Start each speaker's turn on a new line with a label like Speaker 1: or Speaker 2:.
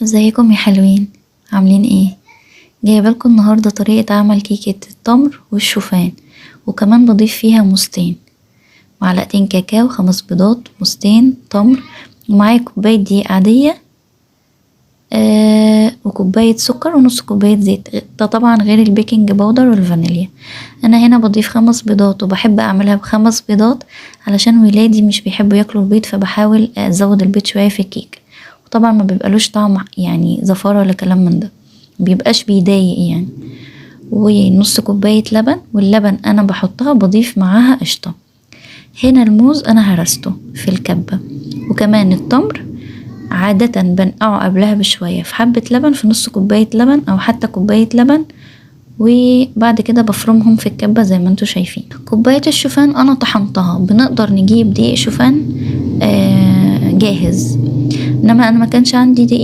Speaker 1: ازيكم يا حلوين، عاملين ايه؟ جايبالكم النهاردة طريقة عمل كيكة التمر والشوفان، وكمان بضيف فيها موزتين، معلقتين كاكاو، 5 بيضات، موزتين، تمر، ومعايا كوباية دقيق عادية، وكوباية سكر ونص كوباية زيت. ده طبعا غير البيكنج باودر والفانيليا. انا هنا بضيف 5 بيضات، وبحب اعملها ب5 بيضات علشان ولادي مش بيحبوا ياكلوا البيض، فبحاول ازود البيض شوية في الكيك. وطبعا ما بيبقالوش طعم يعني زفارة ولا كلام من ده، مبيبقاش بيضايق يعني. ونص كوباية لبن، واللبن انا بحطها بضيف معاها قشطة. هنا الموز انا هرسته في الكبة، وكمان التمر عادة بنقعه قبلها بشوية في حبة لبن، في نص كوباية لبن او حتى كوباية لبن، وبعد كده بفرمهم في الكبة زي ما انتوا شايفين. كوباية الشوفان انا طحنتها، بنقدر نجيب دقيق شوفان جاهز، انما انا ما كانش عندي دقيق